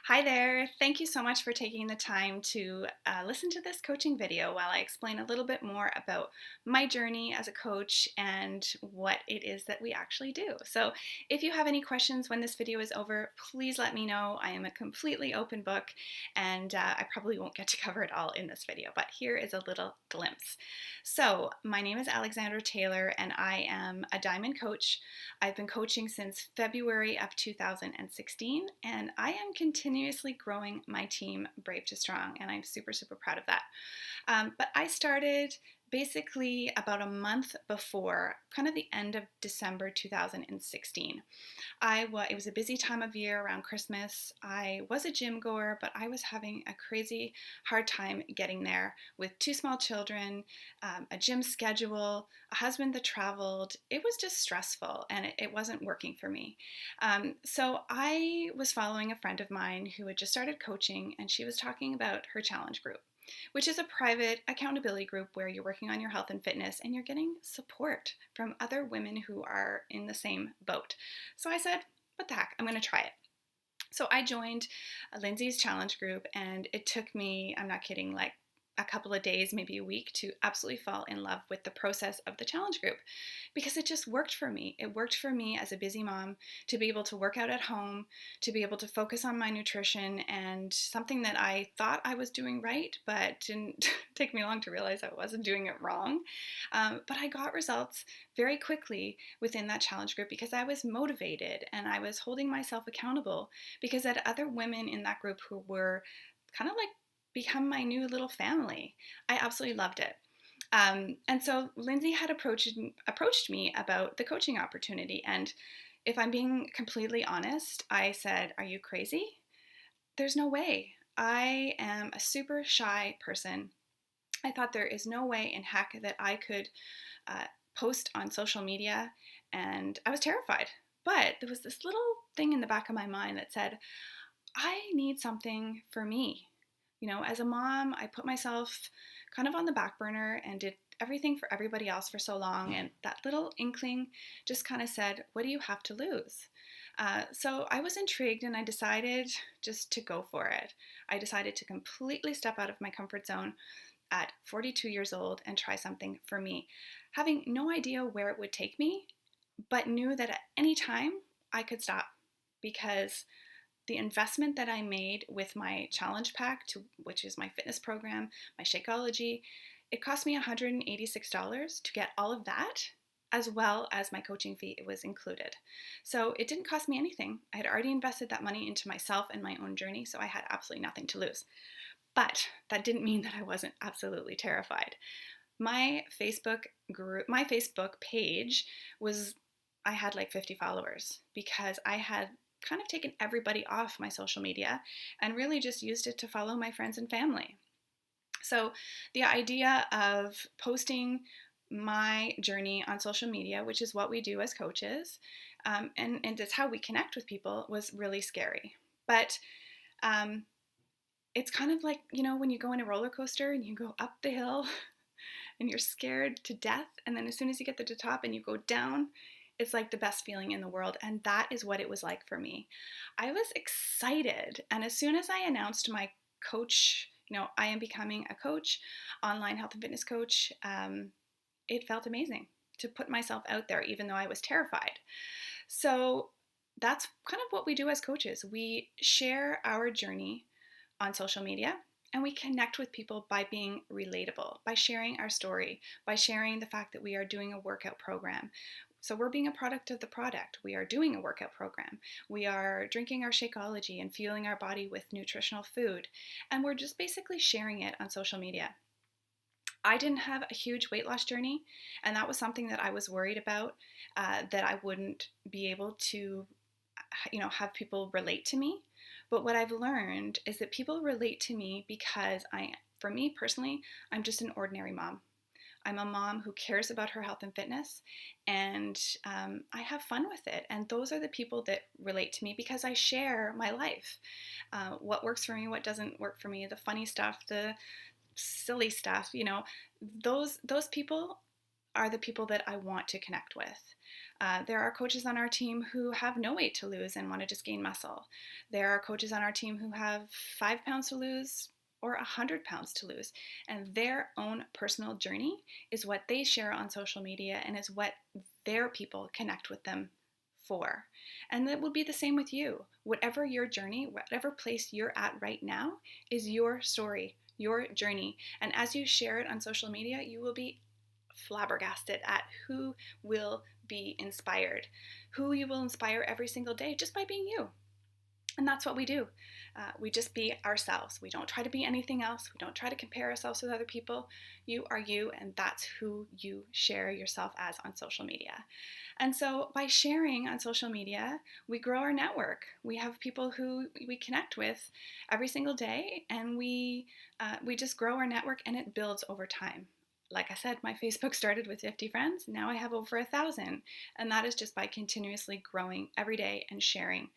Hi there. Thank you so much for taking the time to listen to this coaching video while I explain a little bit more about my journey as a coach and what it is that we actually do. So, if you have any questions when this video is over, please let me know. I am a completely open book and I probably won't get to cover it all in this video, but here is a little glimpse. So, my name is Alexandra Taylor and I am a diamond coach. I've been coaching since February of 2016, and I am continuously growing my team Brave to Strong, and I'm super, super proud of that. But I started basically about a month before, kind of the end of December 2016. It was a busy time of year around Christmas. I was a gym goer, but I was having a crazy hard time getting there with two small children, a gym schedule, a husband that traveled. It was just stressful and it wasn't working for me. So I was following a friend of mine who had just started coaching, and she was talking about her challenge group, which is a private accountability group where you're working on your health and fitness and you're getting support from other women who are in the same boat. So I said, what the heck, I'm going to try it. So I joined Lindsay's challenge group, and it took me, I'm not kidding, like a couple of days, maybe a week, to absolutely fall in love with the process of the challenge group because it just worked for me. It worked for me as a busy mom to be able to work out at home, to be able to focus on my nutrition, and something that I thought I was doing right, but didn't take me long to realize I wasn't doing it wrong. But I got results very quickly within that challenge group because I was motivated and I was holding myself accountable because I had other women in that group who were kind of like become my new little family. I absolutely loved it. And so Lindsay had approached me about the coaching opportunity. And if I'm being completely honest, I said, are you crazy? There's no way. I am a super shy person. I thought there is no way in heck that I could uh, post on social media, and I was terrified. But there was this little thing in the back of my mind that said, I need something for me. You know, as a mom, I put myself kind of on the back burner and did everything for everybody else for so long. And that little inkling just kind of said, what do you have to lose? So I was intrigued and I decided just to go for it. I decided to completely step out of my comfort zone at 42 years old and try something for me, having no idea where it would take me, but knew that at any time I could stop because the investment that I made with my challenge pack, which is my fitness program, my Shakeology, it cost me $186 to get all of that, as well as my coaching fee. It was included. So it didn't cost me anything. I had already invested that money into myself and my own journey, so I had absolutely nothing to lose. But that didn't mean that I wasn't absolutely terrified. My Facebook page was, I had like 50 followers because I had kind of taken everybody off my social media and really just used it to follow my friends and family. So the idea of posting my journey on social media, which is what we do as coaches, and it's how we connect with people, was really scary. But um, it's kind of like, you know, when you go in a roller coaster and you go up the hill and you're scared to death, and then as soon as you get to the top and you go down, it's like the best feeling in the world. And that is what it was like for me. I was excited. And as soon as I announced my coach, you know, I am becoming a coach, online health and fitness coach, it felt amazing to put myself out there, even though I was terrified. So that's kind of what we do as coaches. We share our journey on social media, and we connect with people by being relatable, by sharing our story, by sharing the fact that we are doing a workout program. So we're being a product of the product. We are doing a workout program. We are drinking our Shakeology and fueling our body with nutritional food. And we're just basically sharing it on social media. I didn't have a huge weight loss journey, and that was something that I was worried about, that I wouldn't be able to, you know, have people relate to me. But what I've learned is that people relate to me because for me personally, I'm just an ordinary mom. I'm a mom who cares about her health and fitness, and I have fun with it. And those are the people that relate to me because I share my life. What works for me, what doesn't work for me, the funny stuff, the silly stuff, you know, those people are the people that I want to connect with. There are coaches on our team who have no weight to lose and want to just gain muscle. There are coaches on our team who have 5 pounds to lose or 100 pounds to lose. And their own personal journey is what they share on social media and is what their people connect with them for. And that will be the same with you. Whatever your journey, whatever place you're at right now is your story, your journey. And as you share it on social media, you will be flabbergasted at who will be inspired, who you will inspire every single day just by being you. And that's what we do. We just be ourselves. We don't try to be anything else. We don't try to compare ourselves with other people. You are you, and that's who you share yourself as on social media. And so by sharing on social media, we grow our network. We have people who we connect with every single day, and we just grow our network, and it builds over time. Like I said, my Facebook started with 50 friends. Now I have over 1,000. And that is just by continuously growing every day and sharing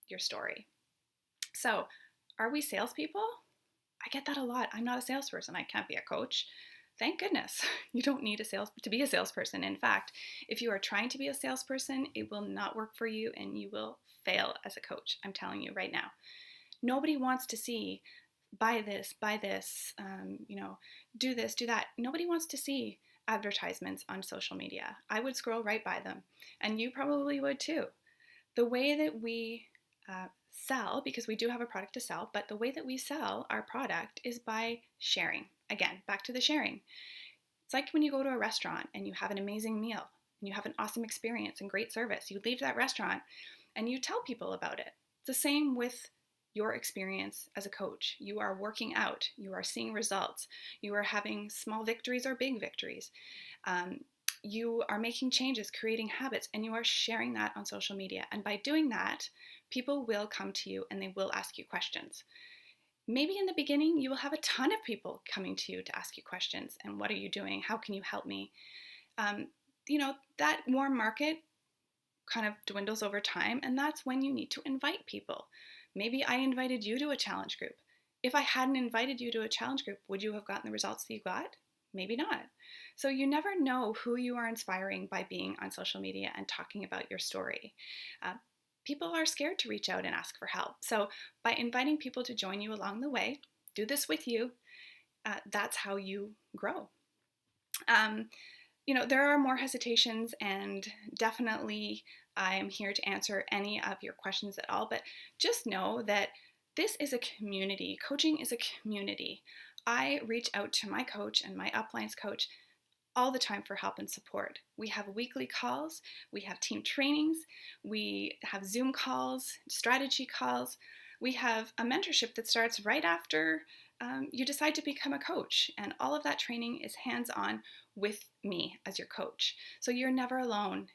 your story. So, are we salespeople? I get that a lot. I'm not a salesperson. I can't be a coach. Thank goodness. You don't need to be a salesperson. In fact, if you are trying to be a salesperson, it will not work for you and you will fail as a coach. I'm telling you right now. Nobody wants to see buy this, do this, do that. Nobody wants to see advertisements on social media. I would scroll right by them, and you probably would too. The way that we sell, because we do have a product to sell, but the way that we sell our product is by sharing. Again, back to the sharing. It's like when you go to a restaurant and you have an amazing meal and you have an awesome experience and great service. You leave that restaurant and you tell people about it. It's the same with your experience as a coach. You are working out, you are seeing results, you are having small victories or big victories. You are making changes, creating habits, and you are sharing that on social media. And by doing that, people will come to you and they will ask you questions. Maybe in the beginning, you will have a ton of people coming to you to ask you questions. And what are you doing? How can you help me? That warm market kind of dwindles over time. And that's when you need to invite people. Maybe I invited you to a challenge group. If I hadn't invited you to a challenge group, would you have gotten the results that you got? Maybe not. So you never know who you are inspiring by being on social media and talking about your story. People are scared to reach out and ask for help. So by inviting people to join you along the way, do this with you, that's how you grow. There are more hesitations, and definitely I'm here to answer any of your questions at all, but just know that this is a community. Coaching is a community. I reach out to my coach and my uplines coach all the time for help and support. We have weekly calls, we have team trainings, we have Zoom calls, strategy calls. We have a mentorship that starts right after you decide to become a coach, and all of that training is hands-on with me as your coach. So you're never alone.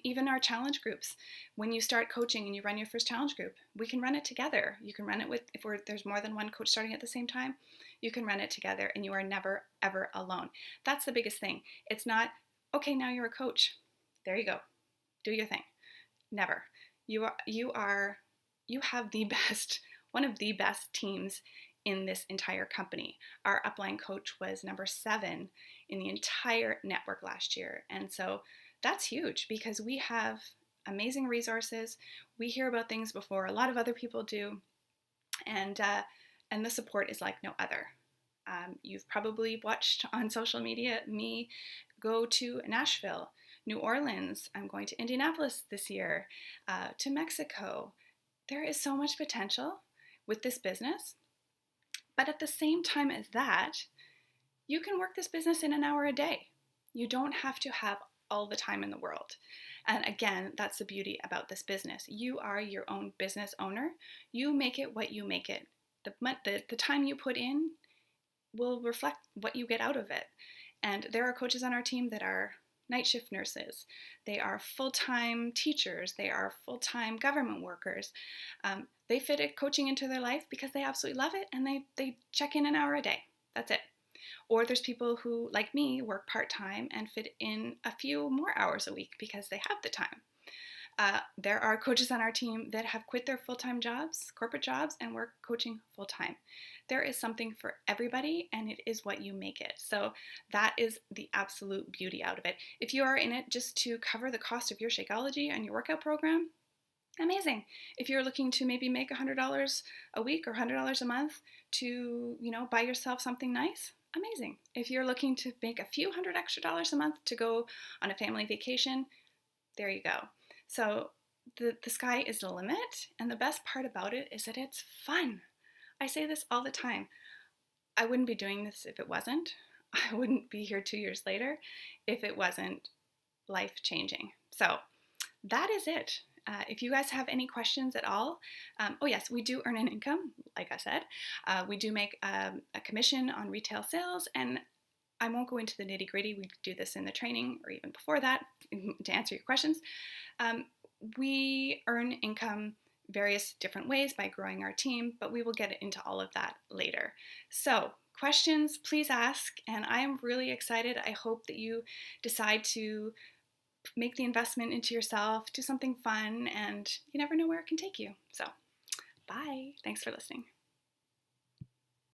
Even our challenge groups, when you start coaching and you run your first challenge group, we can run it together. You can run it if there's more than one coach starting at the same time, you can run it together, and you are never, ever alone. That's the biggest thing. It's not, okay, now you're a coach. There you go. Do your thing. Never. You have the best, one of the best teams in this entire company. Our upline coach was number 7 in the entire network last year. And so that's huge because we have amazing resources. We hear about things before a lot of other people do. And the support is like no other. You've probably watched on social media me go to Nashville, New Orleans. I'm going to Indianapolis this year, to Mexico. There is so much potential with this business. But at the same time as that, you can work this business in an hour a day. You don't have to have all the time in the world. And again, that's the beauty about this business. You are your own business owner. You make it what you make it. The time you put in will reflect what you get out of it. And there are coaches on our team that are night shift nurses. They are full-time teachers. They are full-time government workers. They fit coaching into their life because they absolutely love it, and they check in an hour a day. That's it. Or there's people who, like me, work part-time and fit in a few more hours a week because they have the time. There are coaches on our team that have quit their full-time jobs, corporate jobs, and work coaching full-time. There is something for everybody, and it is what you make it. So that is the absolute beauty out of it. If you are in it just to cover the cost of your Shakeology and your workout program, amazing. If you're looking to maybe make $100 a week or $100 a month to, buy yourself something nice, amazing. If you're looking to make a few hundred extra dollars a month to go on a family vacation, there you go. So the sky is the limit, and the best part about it is that it's fun. I say this all the time. I wouldn't be doing this if it wasn't. I wouldn't be here 2 years later if it wasn't life changing. So that is it. If you guys have any questions at all, oh yes, we do earn an income, like I said. We do make a commission on retail sales, and I won't go into the nitty gritty. We do this in the training or even before that to answer your questions. We earn income various different ways by growing our team, but we will get into all of that later. So questions, please ask, and I am really excited. I hope that you decide to make the investment into yourself, do something fun, and you never know where it can take you. So, bye. Thanks for listening.